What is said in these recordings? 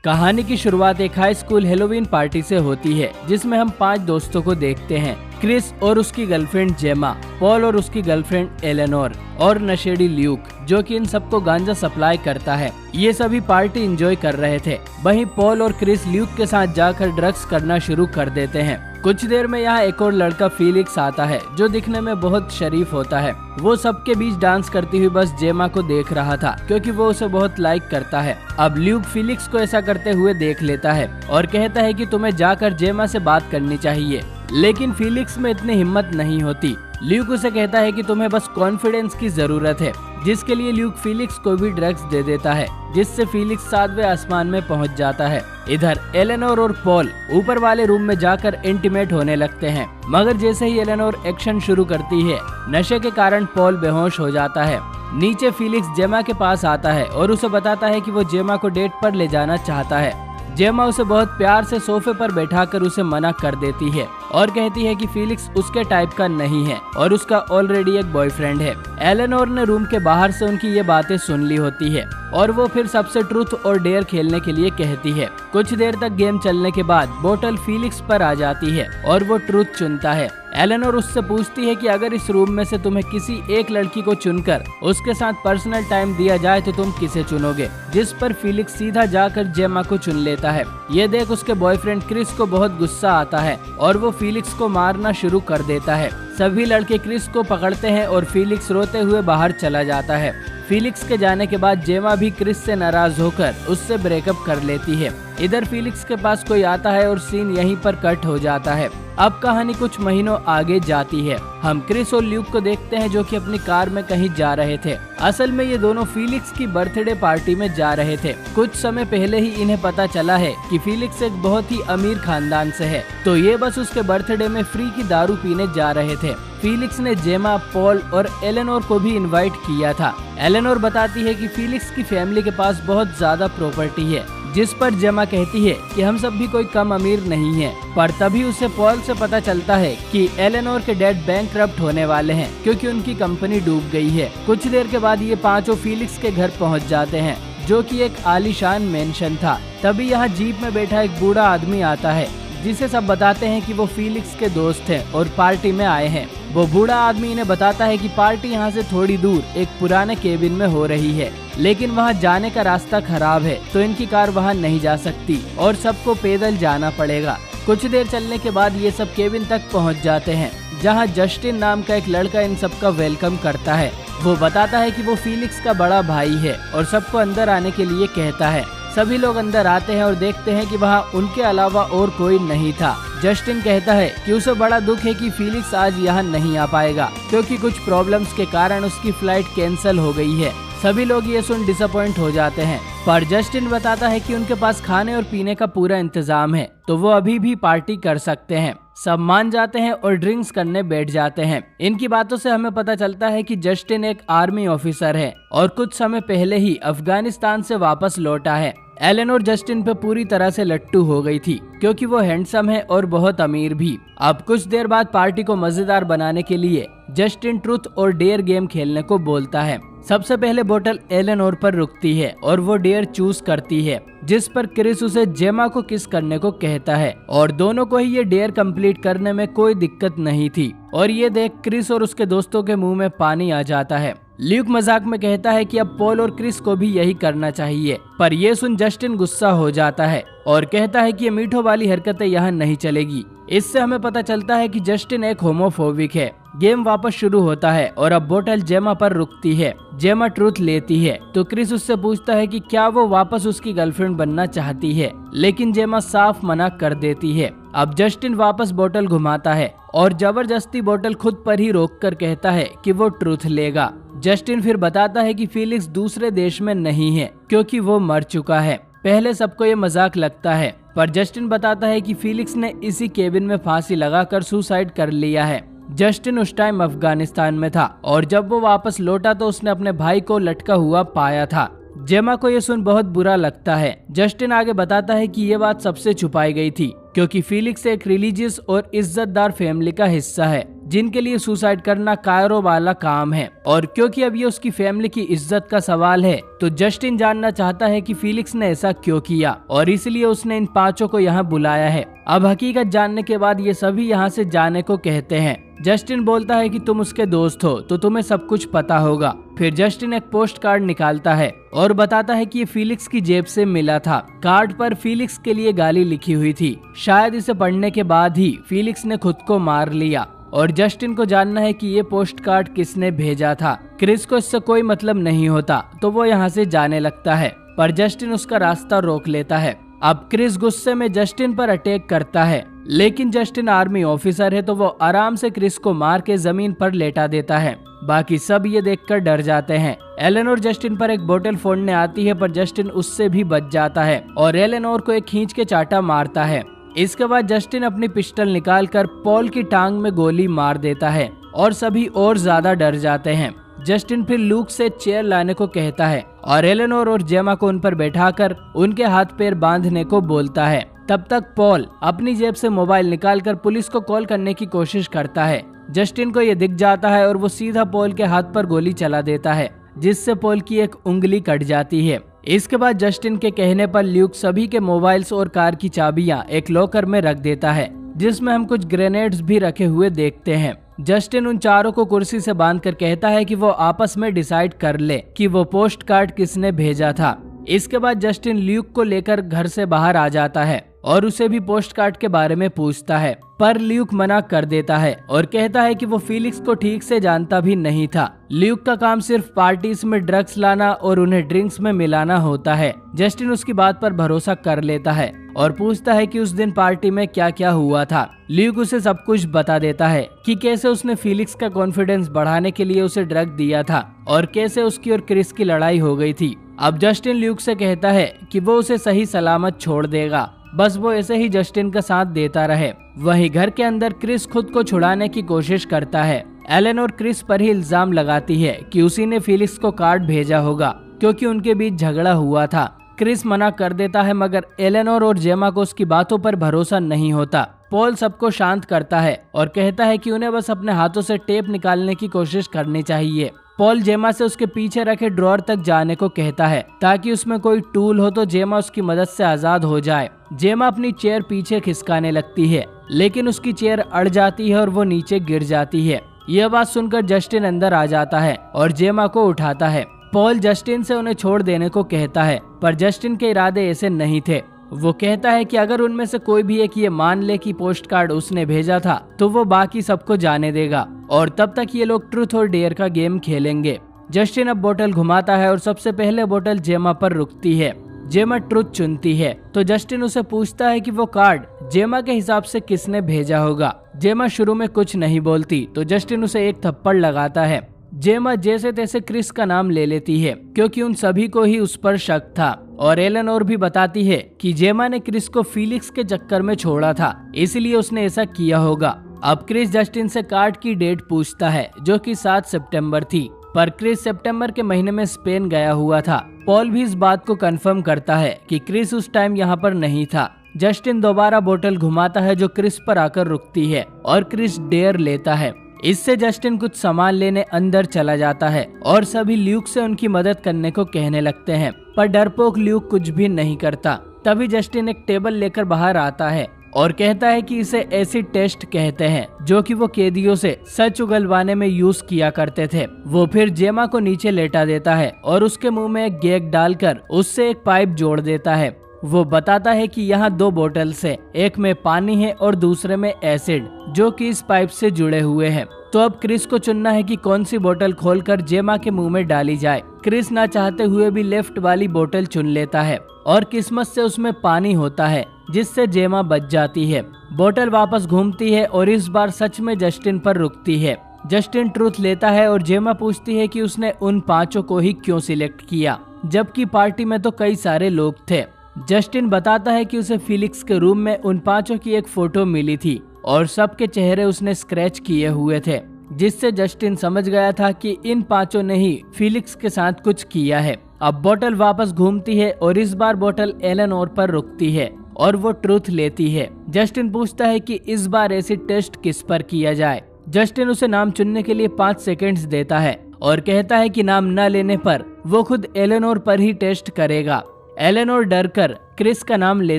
कहानी की शुरुआत एक हाई स्कूल हेलोवीन पार्टी से होती है, जिसमें हम 5 दोस्तों को देखते हैं। क्रिस और उसकी गर्लफ्रेंड जेमा, पॉल और उसकी गर्लफ्रेंड एलेनोर और नशेड़ी ल्यूक, जो कि इन सबको गांजा सप्लाई करता है। ये सभी पार्टी एंजॉय कर रहे थे। वहीं पॉल और क्रिस ल्यूक के साथ जाकर ड्रग्स करना शुरू कर देते हैं। कुछ देर में यहाँ एक और लड़का फीलिक्स आता है, जो दिखने में बहुत शरीफ होता है। वो सबके बीच डांस करती हुई बस जेमा को देख रहा था, क्योंकि वो उसे बहुत लाइक करता है। अब ल्यूक फीलिक्स को ऐसा करते हुए देख लेता है और कहता है कि तुम्हें जाकर जेमा से बात करनी चाहिए, लेकिन फीलिक्स में इतनी हिम्मत नहीं होती। ल्यूक उसे कहता है कि तुम्हें बस कॉन्फिडेंस की जरूरत है, जिसके लिए ल्यूक फीलिक्स को भी ड्रग्स दे देता है, जिससे फीलिक्स 7वें आसमान में पहुंच जाता है। इधर एलेनोर और पॉल ऊपर वाले रूम में जाकर इंटीमेट होने लगते हैं, मगर जैसे ही एलेनोर एक्शन शुरू करती है, नशे के कारण पॉल बेहोश हो जाता है। नीचे फीलिक्स जेमा के पास आता है और उसे बताता है कि वो जेमा को डेट पर ले जाना चाहता है। जेमा उसे बहुत प्यार से सोफे पर बैठाकर उसे मना कर देती है और कहती है कि फीलिक्स उसके टाइप का नहीं है और उसका ऑलरेडी एक बॉयफ्रेंड है। एलेनोर ने रूम के बाहर से उनकी ये बातें सुन ली होती है और वो फिर सबसे ट्रूथ और डेयर खेलने के लिए कहती है। कुछ देर तक गेम चलने के बाद बोतल फीलिक्स पर आ जाती है और वो ट्रूथ चुनता है। एलेनोर उससे पूछती है कि अगर इस रूम में से तुम्हें किसी एक लड़की को चुनकर उसके साथ पर्सनल टाइम दिया जाए तो तुम किसे चुनोगे, जिस पर फीलिक्स सीधा जाकर जेमा को चुन लेता है। ये देख उसके बॉयफ्रेंड क्रिस को बहुत गुस्सा आता है और वो फीलिक्स को मारना शुरू कर देता है। सभी लड़के क्रिस को पकड़ते हैं और फीलिक्स रोते हुए बाहर चला जाता है। फीलिक्स के जाने के बाद जेमा भी क्रिस से नाराज होकर उससे ब्रेकअप कर लेती है। इधर फीलिक्स के पास कोई आता है और सीन यहीं पर कट हो जाता है। अब कहानी कुछ महीनों आगे जाती है। हम क्रिस और ल्यूक को देखते हैं, जो कि अपनी कार में कहीं जा रहे थे। असल में ये दोनों फीलिक्स की बर्थडे पार्टी में जा रहे थे। कुछ समय पहले ही इन्हें पता चला है कि फीलिक्स एक बहुत ही अमीर खानदान से है, तो ये बस उसके बर्थडे में फ्री की दारू पीने जा रहे थे। फीलिक्स ने जेमा, पॉल और एलेनोर को भी इनवाइट किया था। एलेनोर बताती है कि फीलिक्स की फैमिली के पास बहुत ज्यादा प्रॉपर्टी है, जिस पर जेमा कहती है कि हम सब भी कोई कम अमीर नहीं है। पर तभी उसे पॉल से पता चलता है कि एलेनोर के डैड बैंकरप्ट होने वाले हैं, क्योंकि उनकी कंपनी डूब गई है। कुछ देर के बाद ये पांचों फीलिक्स के घर पहुंच जाते हैं, जो कि एक आलीशान मेंशन था। तभी यहाँ जीप में बैठा एक बूढ़ा आदमी आता है, जिसे सब बताते हैं कि वो फीलिक्स के दोस्त हैं और पार्टी में आए हैं। वो बूढ़ा आदमी इन्हें बताता है कि पार्टी यहाँ से थोड़ी दूर एक पुराने केबिन में हो रही है, लेकिन वहाँ जाने का रास्ता खराब है, तो इनकी कार वहाँ नहीं जा सकती और सबको पैदल जाना पड़ेगा। कुछ देर चलने के बाद ये सब केबिन तक पहुँच जाते हैं, जहाँ जस्टिन नाम का एक लड़का इन सबका वेलकम करता है। वो बताता है कि वो फीलिक्स का बड़ा भाई है और सबको अंदर आने के लिए कहता है। सभी लोग अंदर आते हैं और देखते हैं कि वहाँ उनके अलावा और कोई नहीं था। जस्टिन कहता है कि उसे बड़ा दुख है कि फीलिक्स आज यहाँ नहीं आ पाएगा, क्योंकि कुछ प्रॉब्लम्स के कारण उसकी फ्लाइट कैंसिल हो गई है। सभी लोग ये सुन डिसअपॉइंट हो जाते हैं, पर जस्टिन बताता है कि उनके पास खाने और पीने का पूरा इंतजाम है, तो वो अभी भी पार्टी कर सकते हैं। सब मान जाते हैं और ड्रिंक्स करने बैठ जाते हैं। इनकी बातों से हमें पता चलता है कि जस्टिन एक आर्मी ऑफिसर है और कुछ समय पहले ही अफगानिस्तान से वापस लौटा है। एलेनोर जस्टिन पे पूरी तरह से लट्टू हो गई थी, क्योंकि वो हैंडसम है और बहुत अमीर भी। अब कुछ देर बाद पार्टी को मजेदार बनाने के लिए जस्टिन ट्रूथ और डेयर गेम खेलने को बोलता है। सबसे पहले बोतल एलेनोर पर रुकती है और वो डेयर चूज करती है, जिस पर क्रिस उसे जेमा को किस करने को कहता है और दोनों को ही ये डेयर कंप्लीट करने में कोई दिक्कत नहीं थी। और ये देख क्रिस और उसके दोस्तों के मुंह में पानी आ जाता है। ल्यूक मजाक में कहता है कि अब पॉल और क्रिस को भी यही करना चाहिए, पर ये सुन जस्टिन गुस्सा हो जाता है और कहता है कि ये मीठों वाली हरकतें यहाँ नहीं चलेगी। इससे हमें पता चलता है कि जस्टिन एक होमोफोबिक है। गेम वापस शुरू होता है और अब बोतल जेमा पर रुकती है। जेमा ट्रूथ लेती है, तो क्रिस उससे पूछता है कि क्या वो वापस उसकी गर्लफ्रेंड बनना चाहती है, लेकिन जेमा साफ मना कर देती है। अब जस्टिन वापस बोतल घुमाता है और जबरदस्ती बोतल खुद पर ही रोककर कहता है कि वो ट्रूथ लेगा। जस्टिन फिर बताता है कि फीलिक्स दूसरे देश में नहीं है, क्योंकि वो मर चुका है। पहले सबको ये मजाक लगता है, पर जस्टिन बताता है कि फीलिक्स ने इसी केबिन में फांसी लगाकर सुसाइड कर लिया है। जस्टिन उस टाइम अफगानिस्तान में था और जब वो वापस लौटा तो उसने अपने भाई को लटका हुआ पाया था। जेमा को ये सुन बहुत बुरा लगता है। जस्टिन आगे बताता है कि ये बात सबसे छुपाई गई थी, क्योंकि फीलिक्स एक रिलीजियस और इज्जतदार फैमिली का हिस्सा है जिनके लिए सुसाइड करना कायरो वाला काम है। और क्योंकि अब ये उसकी फैमिली की इज्जत का सवाल है, तो जस्टिन जानना चाहता है कि फिलिक्स ने ऐसा क्यों किया और इसलिए उसने इन पांचों को यहाँ बुलाया है। अब हकीकत जानने के बाद ये सभी यहाँ से जाने को कहते हैं। जस्टिन बोलता है कि तुम उसके दोस्त हो तो तुम्हें सब कुछ पता होगा। फिर जस्टिन एक पोस्ट कार्ड निकालता है और बताता है कि ये फिलिक्स की जेब से मिला था। कार्ड पर फिलिक्स के लिए गाली लिखी हुई थी। शायद इसे पढ़ने के बाद ही फिलिक्स ने खुद को मार लिया। और जस्टिन को जानना है कि ये पोस्ट कार्ड किसने भेजा था। क्रिस को इससे कोई मतलब नहीं होता तो वो यहाँ से जाने लगता है, पर जस्टिन उसका रास्ता रोक लेता है। अब क्रिस गुस्से में जस्टिन पर अटैक करता है, लेकिन जस्टिन आर्मी ऑफिसर है तो वो आराम से क्रिस को मार के जमीन पर लेटा देता है। बाकी सब ये देखकर डर जाते हैं। एलेनोर जस्टिन पर एक बोतल फोड़ने आती है, पर जस्टिन उससे भी बच जाता है और एलेनोर को एक खींच के चाटा मारता है। इसके बाद जस्टिन अपनी पिस्टल निकालकर पॉल की टांग में गोली मार देता है और सभी और ज्यादा डर जाते हैं। जस्टिन फिर लूक से चेयर लाने को कहता है और एलेनोर और जेमा को उन पर बैठाकर उनके हाथ पैर बांधने को बोलता है। तब तक पॉल अपनी जेब से मोबाइल निकालकर पुलिस को कॉल करने की कोशिश करता है। जस्टिन को ये दिख जाता है और वो सीधा पॉल के हाथ पर गोली चला देता है, जिससे पॉल की एक उंगली कट जाती है। इसके बाद जस्टिन के कहने पर ल्यूक सभी के मोबाइल्स और कार की चाबियां एक लॉकर में रख देता है, जिसमें हम कुछ ग्रेनेड्स भी रखे हुए देखते हैं। जस्टिन उन चारों को कुर्सी से बांधकर कहता है कि वो आपस में डिसाइड कर ले कि वो पोस्ट कार्ड किसने भेजा था। इसके बाद जस्टिन ल्यूक को लेकर घर से बाहर आ जाता है और उसे भी पोस्ट कार्ड के बारे में पूछता है, पर ल्यूक मना कर देता है और कहता है कि वो फिलिक्स को ठीक से जानता भी नहीं था। ल्यूक का काम सिर्फ पार्टीज में ड्रग्स लाना और उन्हें ड्रिंक्स में मिलाना होता है। जस्टिन उसकी बात पर भरोसा कर लेता है और पूछता है कि उस दिन पार्टी में क्या क्या हुआ था। ल्यूक उसे सब कुछ बता देता है कि कैसे उसने फिलिक्स का कॉन्फिडेंस बढ़ाने के लिए उसे ड्रग दिया था और कैसे उसकी और क्रिस की लड़ाई हो गई थी। अब जस्टिन ल्यूक से कहता है कि वो उसे सही सलामत छोड़ देगा, बस वो ऐसे ही जस्टिन का साथ देता रहे। वहीं घर के अंदर क्रिस खुद को छुड़ाने की कोशिश करता है। एलेनोर क्रिस पर ही इल्जाम लगाती है कि उसी ने फिलिक्स को कार्ड भेजा होगा क्योंकि उनके बीच झगड़ा हुआ था। क्रिस मना कर देता है, मगर एलेनोर और जेमा को उसकी बातों पर भरोसा नहीं होता। पॉल सबको शांत करता है और कहता है कि उन्हें बस अपने हाथों से टेप निकालने की कोशिश करनी चाहिए। पॉल जेमा से उसके पीछे रखे ड्रॉअर तक जाने को कहता है ताकि उसमें कोई टूल हो तो जेमा उसकी मदद से आजाद हो जाए। जेमा अपनी चेयर पीछे खिसकाने लगती है, लेकिन उसकी चेयर अड़ जाती है और वो नीचे गिर जाती है। यह बात सुनकर जस्टिन अंदर आ जाता है और जेमा को उठाता है। पॉल जस्टिन से उन्हें छोड़ देने को कहता है, पर जस्टिन के इरादे ऐसे नहीं थे। वो कहता है कि अगर उनमें से कोई भी एक ये मान ले कि पोस्ट कार्ड उसने भेजा था तो वो बाकी सबको जाने देगा और तब तक ये लोग ट्रूथ और डेयर का गेम खेलेंगे। जस्टिन अब बोतल घुमाता है और सबसे पहले बोतल जेमा पर रुकती है। जेमा ट्रूथ चुनती है तो जस्टिन उसे पूछता है कि वो कार्ड जेमा के हिसाब से किसने भेजा होगा। जेमा शुरू में कुछ नहीं बोलती तो जस्टिन उसे एक थप्पड़ लगाता है। जेमा जैसे तैसे क्रिस का नाम ले लेती है क्योंकि उन सभी को ही उस पर शक था और एलेनोर भी बताती है कि जेमा ने क्रिस को फिलिक्स के चक्कर में छोड़ा था, इसलिए उसने ऐसा किया होगा। अब क्रिस जस्टिन से कार्ड की डेट पूछता है जो कि 7 सितंबर थी, पर क्रिस सितंबर के महीने में स्पेन गया हुआ था। पॉल भी इस बात को कंफर्म करता है कि क्रिस उस टाइम यहाँ पर नहीं था। जस्टिन दोबारा बोतल घुमाता है जो क्रिस पर आकर रुकती है और क्रिस डेयर लेता है। इससे जस्टिन कुछ सामान लेने अंदर चला जाता है और सभी ल्यूक से उनकी मदद करने को कहने लगते हैं, पर डरपोक ल्यूक कुछ भी नहीं करता। तभी जस्टिन एक टेबल लेकर बाहर आता है और कहता है कि इसे एसिड टेस्ट कहते हैं, जो कि वो कैदियों से सच उगलवाने में यूज किया करते थे। वो फिर जेमा को नीचे लेटा देता है और उसके मुंह में एक गैग डालकर उससे एक पाइप जोड़ देता है। वो बताता है कि यहाँ 2 बोतल्स है, एक में पानी है और दूसरे में एसिड, जो कि इस पाइप से जुड़े हुए हैं। तो अब क्रिस को चुनना है कि कौन सी बोतल खोलकर जेमा के मुंह में डाली जाए। क्रिस ना चाहते हुए भी लेफ्ट वाली बोतल चुन लेता है और किस्मत से उसमें पानी होता है, जिससे जेमा बच जाती है। बोतल वापस घूमती है और इस बार सच में जस्टिन पर रुकती है। जस्टिन ट्रूथ लेता है और जेमा पूछती है कि उसने उन 5 को ही क्यों सिलेक्ट किया, जबकि पार्टी में तो कई सारे लोग थे। जस्टिन बताता है कि उसे फिलिक्स के रूम में उन 5 की एक फोटो मिली थी और सबके चेहरे उसने स्क्रैच किए हुए थे, जिससे जस्टिन समझ गया था कि इन 5 ने ही फिलिक्स के साथ कुछ किया है। अब बोतल वापस घूमती है और इस बार बोतल एलेनोर पर रुकती है और वो ट्रूथ लेती है। जस्टिन पूछता है कि इस बार एसिड टेस्ट किस पर किया जाए। जस्टिन उसे नाम चुनने के लिए 5 सेकंड्स देता है और कहता है कि नाम न लेने पर वो खुद एलेनोर पर ही टेस्ट करेगा। एलेनोर डरकर क्रिस का नाम ले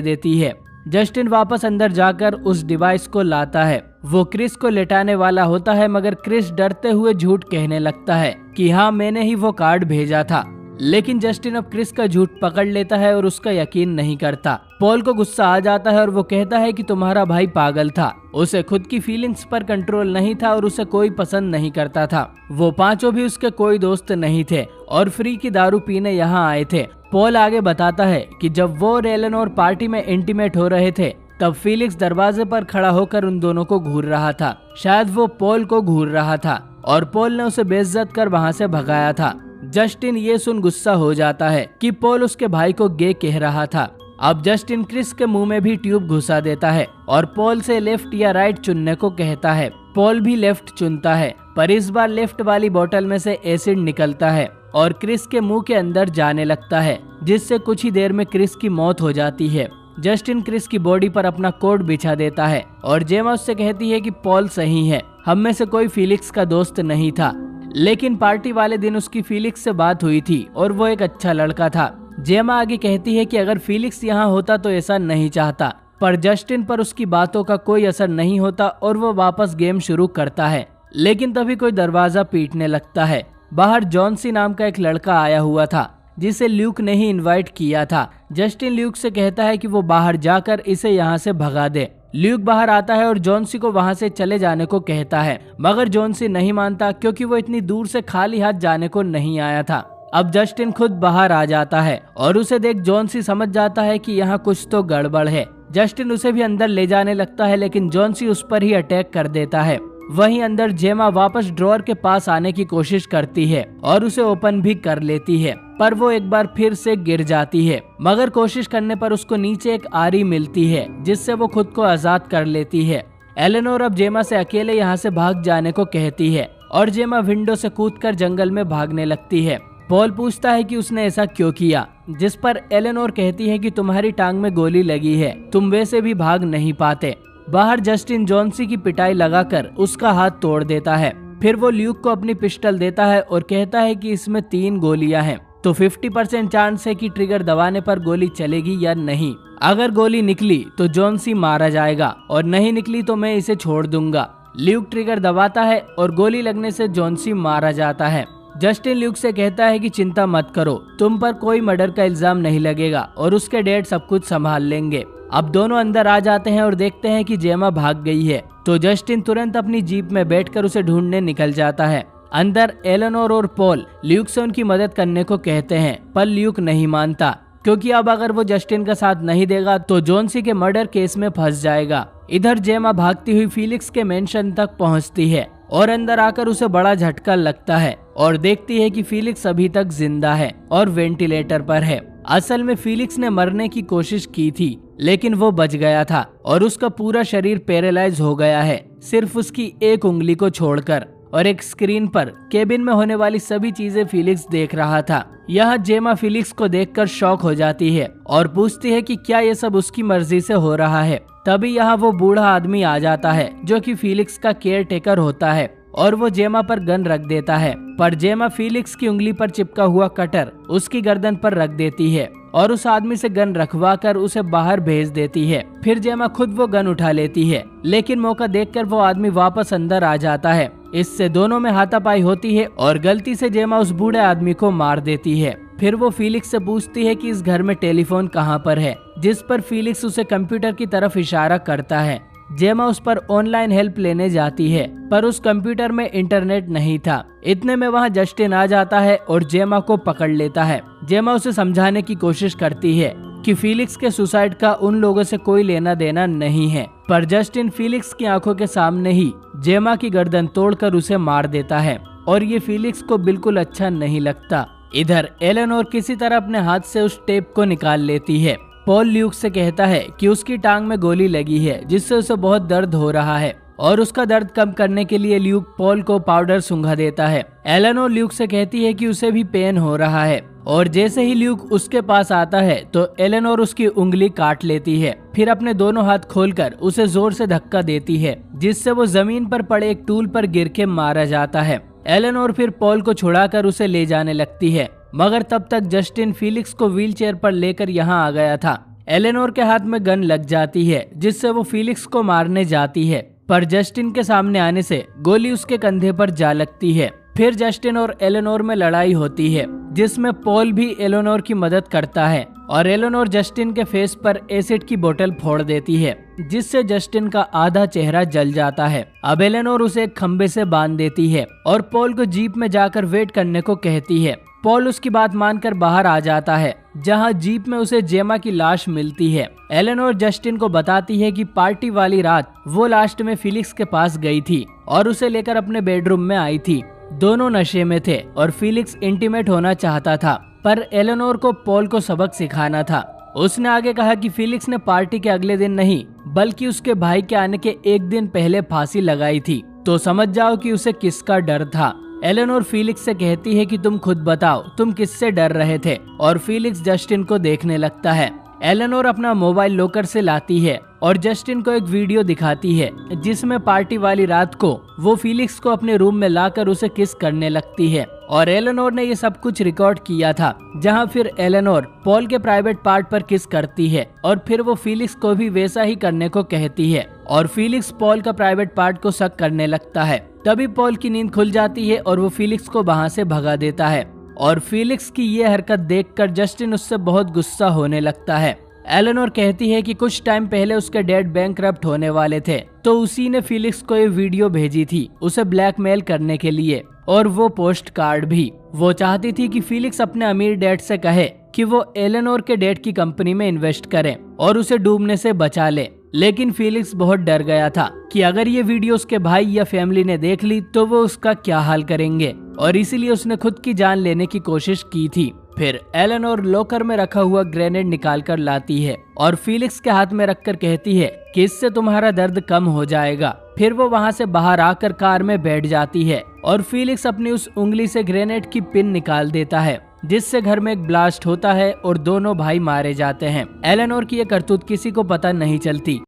देती है। जस्टिन वापस अंदर जाकर उस डिवाइस को लाता है। वो क्रिस को लेटाने वाला होता है, मगर क्रिस डरते हुए झूठ कहने लगता है कि हाँ, मैंने ही वो कार्ड भेजा था। लेकिन जस्टिन अब क्रिस का झूठ पकड़ लेता है और उसका यकीन नहीं करता। पॉल को गुस्सा आ जाता है और वो कहता है कि तुम्हारा भाई पागल था, उसे खुद की फीलिंग्स पर कंट्रोल नहीं था और उसे कोई पसंद नहीं करता था। वो पांचों भी उसके कोई दोस्त नहीं थे और फ्री की दारू पीने यहाँ आए थे। पॉल आगे बताता है कि जब वो और एलेनोर पार्टी में इंटीमेट हो रहे थे तब फीलिक्स दरवाजे पर खड़ा होकर उन दोनों को घूर रहा था। शायद वो पॉल को घूर रहा था और पॉल ने उसे बेइज्जत कर वहाँ से भगाया था। जस्टिन ये सुन गुस्सा हो जाता है कि पॉल उसके भाई को गे कह रहा था। अब जस्टिन क्रिस के मुंह में भी ट्यूब घुसा देता है और पॉल से लेफ्ट या राइट चुनने को कहता है। पॉल भी लेफ्ट चुनता है, पर इस बार लेफ्ट वाली बोतल में से एसिड निकलता है और क्रिस के मुंह के अंदर जाने लगता है, जिससे कुछ ही देर में क्रिस की मौत हो जाती है। जस्टिन क्रिस की बॉडी पर अपना कोट बिछा देता है और जेमा उससे कहती है कि पॉल सही है, हम में से कोई फीलिक्स का दोस्त नहीं था, लेकिन पार्टी वाले दिन उसकी फीलिक्स से बात हुई थी और वो एक अच्छा लड़का था। जेमा आगे कहती है कि अगर फीलिक्स यहाँ होता तो ऐसा नहीं चाहता, पर जस्टिन पर उसकी बातों का कोई असर नहीं होता और वो वापस गेम शुरू करता है। लेकिन तभी कोई दरवाजा पीटने लगता है। बाहर जॉन नाम का एक लड़का आया हुआ था जिसे ल्यूक ने ही इनवाइट किया था। जस्टिन ल्यूक से कहता है कि वो बाहर जाकर इसे यहाँ से भगा दे। ल्यूक बाहर आता है और जॉनसी को वहाँ से चले जाने को कहता है, मगर जॉनसी नहीं मानता क्योंकि वो इतनी दूर से खाली हाथ जाने को नहीं आया था। अब जस्टिन खुद बाहर आ जाता है और उसे देख जॉनसी समझ जाता है कि यहाँ कुछ तो गड़बड़ है। जस्टिन उसे भी अंदर ले जाने लगता है, लेकिन जॉनसी उस पर ही अटैक कर देता है। वहीं अंदर जेमा वापस ड्रॉअर के पास आने की कोशिश करती है और उसे ओपन भी कर लेती है, पर वो एक बार फिर से गिर जाती है। मगर कोशिश करने पर उसको नीचे एक आरी मिलती है जिससे वो खुद को आजाद कर लेती है। एलेनोर अब जेमा से अकेले यहाँ से भाग जाने को कहती है और जेमा विंडो से कूदकर जंगल में भागने लगती है। पॉल पूछता है कि उसने ऐसा क्यों किया, जिस पर एलेनोर कहती है कि तुम्हारी टांग में गोली लगी है, तुम वैसे भी भाग नहीं पाते। बाहर जस्टिन जॉनसी की पिटाई लगाकर उसका हाथ तोड़ देता है। फिर वो ल्यूक को अपनी पिस्टल देता है और कहता है कि इसमें 3 गोलियां हैं, तो 50% चांस है कि ट्रिगर दबाने पर गोली चलेगी या नहीं। अगर गोली निकली तो जॉनसी मारा जाएगा और नहीं निकली तो मैं इसे छोड़ दूंगा। ल्यूक ट्रिगर दबाता है और गोली लगने से जॉनसी मारा जाता है। जस्टिन ल्यूक से कहता है कि चिंता मत करो, तुम पर कोई मर्डर का इल्जाम नहीं लगेगा और उसके डैड सब कुछ संभाल लेंगे। अब दोनों अंदर आ जाते हैं और देखते हैं कि जेमा भाग गई है, तो जस्टिन तुरंत अपनी जीप में बैठकर उसे ढूंढने निकल जाता है। अंदर एलेनोर और पॉल ल्यूक से उनकी मदद करने को कहते हैं, पर ल्यूक नहीं मानता क्योंकि अब अगर वो जस्टिन का साथ नहीं देगा तो जॉनसी के मर्डर केस में फंस जाएगा। इधर जेमा भागती हुई फीलिक्स के मेंशन तक पहुंचती है और अंदर आकर उसे बड़ा झटका लगता है और देखती है कि फीलिक्स अभी तक जिंदा है और वेंटिलेटर पर है। असल में फीलिक्स ने मरने की कोशिश की थी, लेकिन वो बच गया था और उसका पूरा शरीर पैरालाइज हो गया है, सिर्फ उसकी एक उंगली को छोड़कर। और एक स्क्रीन पर केबिन में होने वाली सभी चीजें फीलिक्स देख रहा था। यहाँ जेमा फीलिक्स को देखकर शॉक हो जाती है और पूछती है कि क्या ये सब उसकी मर्जी से हो रहा है। तभी यहाँ वो बूढ़ा आदमी आ जाता है जो कि फीलिक्स का केयर टेकर होता है और वो जेमा पर गन रख देता है, पर जेमा फीलिक्स की उंगली पर चिपका हुआ कटर उसकी गर्दन पर रख देती है और उस आदमी से गन रखवा कर उसे बाहर भेज देती है। फिर जेमा खुद वो गन उठा लेती है, लेकिन मौका देखकर वो आदमी वापस अंदर आ जाता है। इससे दोनों में हाथापाई होती है और गलती से जेमा उस बूढ़े आदमी को मार देती है। फिर वो फीलिक्स से पूछती है कि इस घर में टेलीफोन कहाँ पर है, जिस पर फीलिक्स उसे कंप्यूटर की तरफ इशारा करता है। जेमा उस पर ऑनलाइन हेल्प लेने जाती है, पर उस कंप्यूटर में इंटरनेट नहीं था। इतने में वहाँ जस्टिन आ जाता है और जेमा को पकड़ लेता है। जेमा उसे समझाने की कोशिश करती है कि फीलिक्स के सुसाइड का उन लोगों से कोई लेना देना नहीं है, पर जस्टिन फीलिक्स की आंखों के सामने ही जेमा की गर्दन तोड़कर उसे मार देता है और ये फीलिक्स को बिल्कुल अच्छा नहीं लगता। इधर एलेनोर किसी तरह अपने हाथ से उस टेप को निकाल लेती है। पॉल ल्यूक से कहता है कि उसकी टांग में गोली लगी है, जिससे उसे बहुत दर्द हो रहा है और उसका दर्द कम करने के लिए ल्यूक पॉल को पाउडर सूंघा देता है। एलेनोर ल्यूक से कहती है कि उसे भी पेन हो रहा है और जैसे ही ल्यूक उसके पास आता है तो एलेनोर उसकी उंगली काट लेती है, फिर अपने दोनों हाथ खोलकर उसे जोर से धक्का देती है, जिससे वो जमीन पर पड़े एक टूल पर गिर के मारा जाता है। एलेनोर फिर पॉल को छुड़ाकर उसे ले जाने लगती है, मगर तब तक जस्टिन फिलिक्स को व्हीलचेयर पर लेकर यहाँ आ गया था। एलेनोर के हाथ में गन लग जाती है, जिससे वो फिलिक्स को मारने जाती है, पर जस्टिन के सामने आने से गोली उसके कंधे पर जा लगती है। फिर जस्टिन और एलेनोर में लड़ाई होती है, जिसमें पॉल भी एलेनोर की मदद करता है और एलेनोर जस्टिन के फेस पर एसिड की बोतल फोड़ देती है, जिससे जस्टिन का आधा चेहरा जल जाता है। अब एलेनोर उसे एक खंबे से बांध देती है और पॉल को जीप में जाकर वेट करने को कहती है। पॉल उसकी बात मानकर बाहर आ जाता है, जहां जीप में उसे जेमा की लाश मिलती है। एलेनोर जस्टिन को बताती है कि पार्टी वाली रात वो लास्ट में फिलिक्स के पास गई थी और उसे लेकर अपने बेडरूम में आई थी। दोनों नशे में थे और फिलिक्स इंटीमेट होना चाहता था, पर एलेनोर को पॉल को सबक सिखाना था। उसने आगे कहा कि फिलिक्स ने पार्टी के अगले दिन नहीं, बल्कि उसके भाई के आने के एक दिन पहले फांसी लगाई थी, तो समझ जाओ कि उसे किसका डर था। एलेनोर फिलिक्स से कहती है कि तुम खुद बताओ तुम किससे डर रहे थे, और फिलिक्स जस्टिन को देखने लगता है। एलेनोर अपना मोबाइल लॉकर से लाती है और जस्टिन को एक वीडियो दिखाती है, जिसमें पार्टी वाली रात को वो फिलिक्स को अपने रूम में लाकर उसे किस करने लगती है, और एलेनोर ने ये सब कुछ रिकॉर्ड किया था। जहां फिर एलेनोर पॉल के प्राइवेट पार्ट पर किस करती है और फिर वो फिलिक्स को भी वैसा ही करने को कहती है, और फिलिक्स पॉल का प्राइवेट पार्ट को शक करने लगता है। तभी पॉल की नींद खुल जाती है और वो फिलिक्स को वहां से भगा देता है, और फिलिक्स की ये हरकत देखकर जस्टिन उससे बहुत गुस्सा होने लगता है। एलेनोर कहती है कि कुछ टाइम पहले उसके डैड बैंकरप्ट होने वाले थे, तो उसी ने फिलिक्स को ये वीडियो भेजी थी उसे ब्लैकमेल करने के लिए, और वो पोस्ट कार्ड भी। वो चाहती थी कि फिलिक्स अपने अमीर डैड से कहे कि वो एलेनोर के डैड की कंपनी में इन्वेस्ट करे और उसे डूबने से बचा ले, लेकिन फिलिक्स बहुत डर गया था कि अगर ये वीडियो उसके भाई या फैमिली ने देख ली तो वो उसका क्या हाल करेंगे, और इसीलिए उसने खुद की जान लेने की कोशिश की थी। फिर एलेनोर लॉकर में रखा हुआ ग्रेनेड निकाल कर लाती है और फिलिक्स के हाथ में रखकर कहती है कि इससे तुम्हारा दर्द कम हो जाएगा। फिर वो वहां से बाहर आकर कार में बैठ जाती है और फिलिक्स अपनी उस उंगली से ग्रेनेड की पिन निकाल देता है, जिससे घर में एक ब्लास्ट होता है और दोनों भाई मारे जाते हैं। एलेनोर की ये करतूत किसी को पता नहीं चलती।